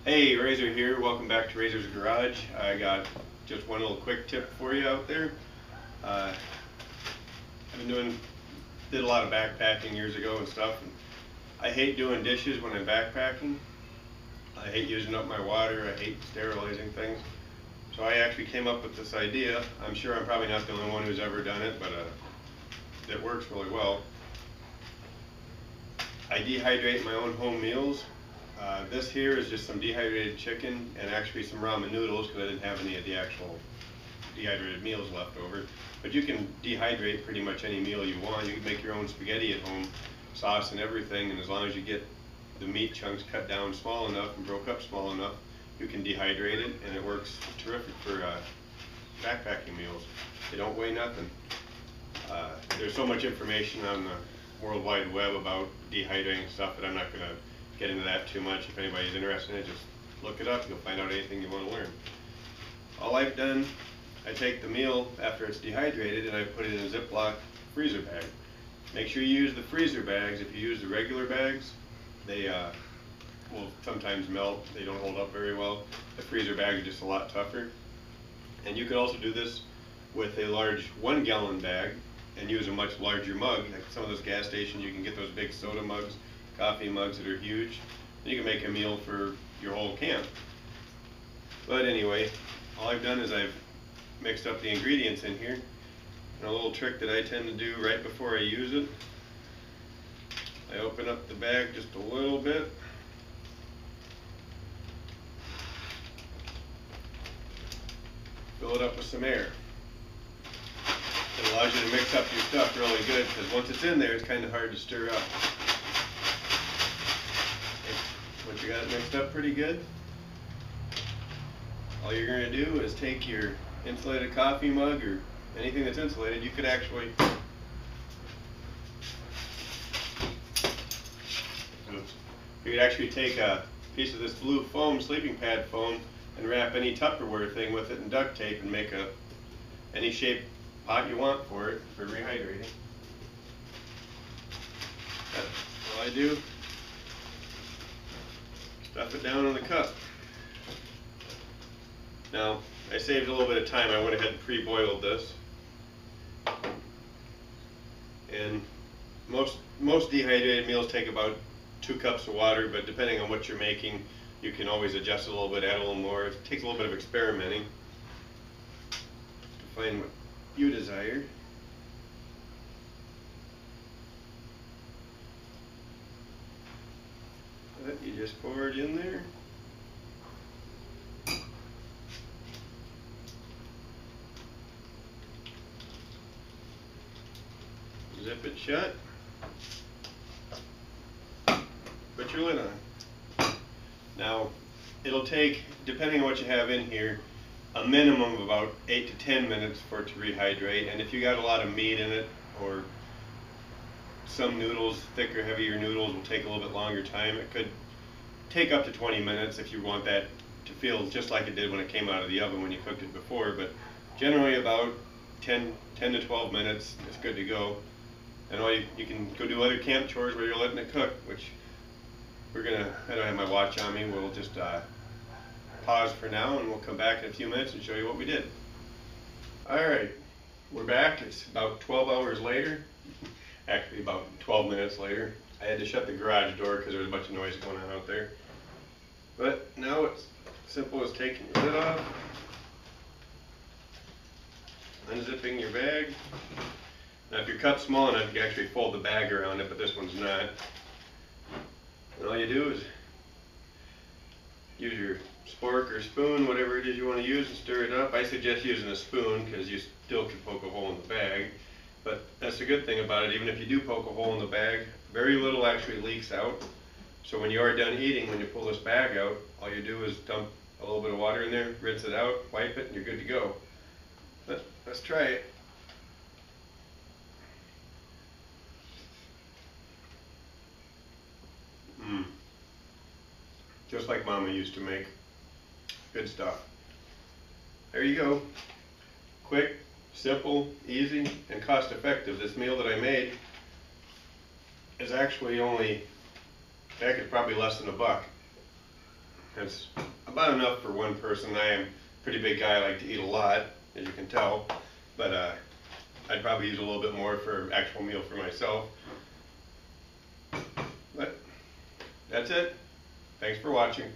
Hey, Razor here. Welcome back to Razor's Garage. I got just one little quick tip for you out there. Uh, did a lot of backpacking years ago and stuff. And I hate doing dishes when I'm backpacking. I hate using up my water. I hate sterilizing things. So I actually came up with this idea. I'm sure I'm probably not the only one who's ever done it, but it works really well. I dehydrate my own home meals. This here is just some dehydrated chicken and actually some ramen noodles because I didn't have any of the actual dehydrated meals left over. But you can dehydrate pretty much any meal you want. You can make your own spaghetti at home, sauce and everything, and as long as you get the meat chunks cut down small enough and broke up small enough, you can dehydrate it, and it works terrific for backpacking meals. They don't weigh nothing. There's so much information on the World Wide Web about dehydrating stuff that I'm not going to get into that too much. If anybody's interested in it, just look it up. You'll find out anything you want to learn. All I've done, I take the meal after it's dehydrated and I put it in a Ziploc freezer bag. Make sure you use the freezer bags. If you use the regular bags, they will sometimes melt. They don't hold up very well. The freezer bags are just a lot tougher. And you could also do this with a large 1 gallon bag and use a much larger mug. Like some of those gas stations, you can get those big soda mugs, coffee mugs that are huge. You can make a meal for your whole camp. But anyway, all I've done is I've mixed up the ingredients in here. And a little trick that I tend to do right before I use it, I open up the bag just a little bit. Fill it up with some air. It allows you to mix up your stuff really good because once it's in there, it's kind of hard to stir up. Once you got it mixed up pretty good, all you're going to do is take your insulated coffee mug or anything that's insulated. You could actually take a piece of this blue foam, sleeping pad foam, and wrap any Tupperware thing with it and duct tape and make any shape pot you want for it for rehydrating. That's all I do. Stuff it down in the cup. Now, I saved a little bit of time. I went ahead and pre-boiled this. And most dehydrated meals take about 2 cups of water, but depending on what you're making, you can always adjust it a little bit, add a little more. It takes a little bit of experimenting to find what you desire. But you just pour it in there. Zip it shut. Put your lid on. Now, it'll take, depending on what you have in here, a minimum of about 8 to 10 minutes for it to rehydrate. And if you got a lot of meat in it, or some noodles, thicker, heavier noodles, will take a little bit longer time. It could take up to 20 minutes if you want that to feel just like it did when it came out of the oven when you cooked it before. But generally about 10 to 12 minutes is good to go. And you can go do other camp chores where you're letting it cook, which I don't have my watch on me. We'll just pause for now and we'll come back in a few minutes and show you what we did. Alright, we're back. It's about 12 hours later. Actually about 12 minutes later. I had to shut the garage door because there was a bunch of noise going on out there. But now it's simple as taking your lid off, unzipping your bag. Now if your cup's small enough, you can actually fold the bag around it, but this one's not. And all you do is use your spork or spoon, whatever it is you want to use, and stir it up. I suggest using a spoon because you still can poke a hole in the bag. But that's the good thing about it. Even if you do poke a hole in the bag, very little actually leaks out. So when you are done eating, when you pull this bag out, all you do is dump a little bit of water in there, rinse it out, wipe it, and you're good to go. But let's try it. Just like Mama used to make. Good stuff. There you go. Quick, simple, easy, and cost effective. This meal that I made is actually only, heck, it's probably less than $1. That's about enough for one person. I am a pretty big guy, I like to eat a lot, as you can tell, but I'd probably use a little bit more for actual meal for myself. But that's it. Thanks for watching.